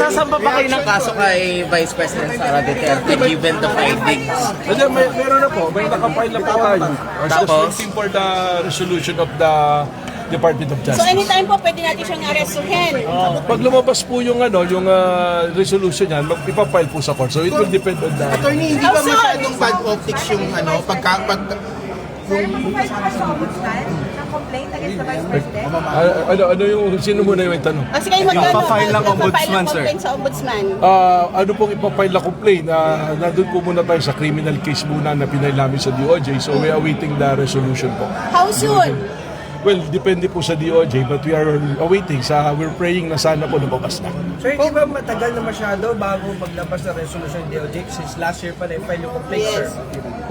Sasamba pa kayo ng kaso kay Vice President Sara Duterte given the findings? Meron na po, may nakapile na po tayo. Just waiting for the resolution of the Department of So Justice. anytime po pwede natin siyang arestuhin. Pag lumabas po yung resolution niyan, ipapile po sa court. So it will depend on the... Attorney, hindi ba masyadong bad optics yung complaint against the Vice President? ano yung, sino muna yung tanong? Kasi kayo magkano? Papile ng ombudsman, sir. Complaint sa ombudsman. Ano pong ipapile na complaint? Nandun po muna tayo sa criminal case muna na pinail namin sa DOJ. So we are awaiting the resolution po. How soon? Well, depende po sa DOJ, but we are awaiting. We're praying na sana po lumabas na. Sir, di ba matagal na masyado bago maglabas ng resolution ng DOJ? Since last year pa na-file yung complaint, sir.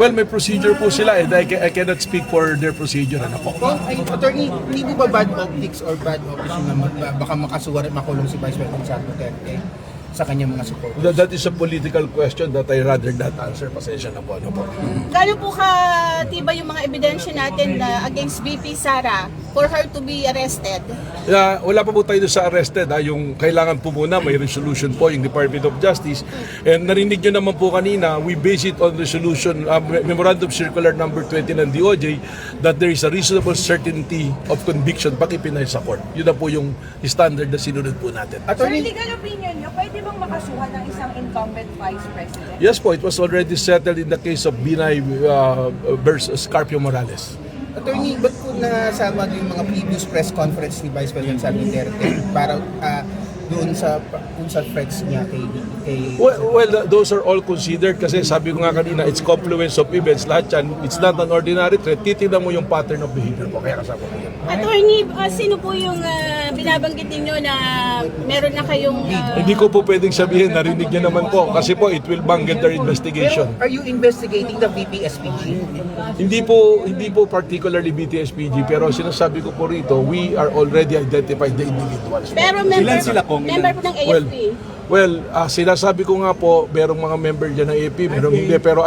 Well, may procedure po sila and I cannot speak for their procedure. Ano po? Attorney, hindi mo ba bad optics or bad optics na baka makasuwar at makulong si Vice President Sara Duterte sa kanyang mga supporters? That is a political question that I rather not answer. Pasensya na po. Ano po? Gano'n po katiba yung mga ebidensya natin na against VP Sara for her to be arrested? Wala pa po tayo sa arrested. Yung kailangan po muna, may resolution po yung Department of Justice. And narinig nyo naman po kanina, we base it on resolution, Memorandum Circular number 20 ng DOJ that there is a reasonable certainty of conviction pag ipinail sa court. Yun na po yung standard na sinunod po natin. Sir, legal opinion nyo, pwede bang makasuhan ng isang incumbent Vice President? Yes po, it was already settled in the case of Binay versus Carpio Morales. Attorney, ba't po nasama yung mga previous press conference ni Vice President Sara Duterte para doon sa threats niya kay Well, those are all considered kasi sabi ko nga kanina, it's confluence of events. Lahat yan, it's not an ordinary threat. Titignan mo yung pattern of behavior po. Kaya kasama ko yan. Attorney, sino po yung binabanggit ninyo na meron na kayong... Hindi ko po pwedeng sabihin, narinig niya naman po. Kasi po, it will bungle their investigation. Are you investigating the VP-SPG? Hindi po particularly BTSPG, pero sinasabi ko po rito, we are already identified the individuals. Pero member po ng AFP. Well, sinasabi ko nga po, merong mga member dyan ng AFP, merong hindi. Pero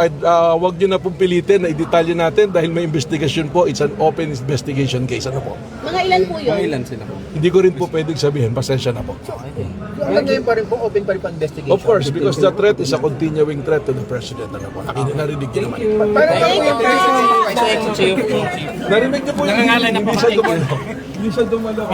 wag nyo na pong pilitin na i-detalye natin dahil may investigation po. It's an open investigation case. Ano po? Mga ilan po yun? Ilan sila? Hindi ko rin po pwedeng sabihin. Pasensya na po. Hanggang ngayon pa rin po, open pa rin po ang investigation? Of course, because the threat is a continuing threat to the President. Ano po? Narinig nyo naman. Narinig nyo po yung hindi siya dumalo. Hindi siya dumalo.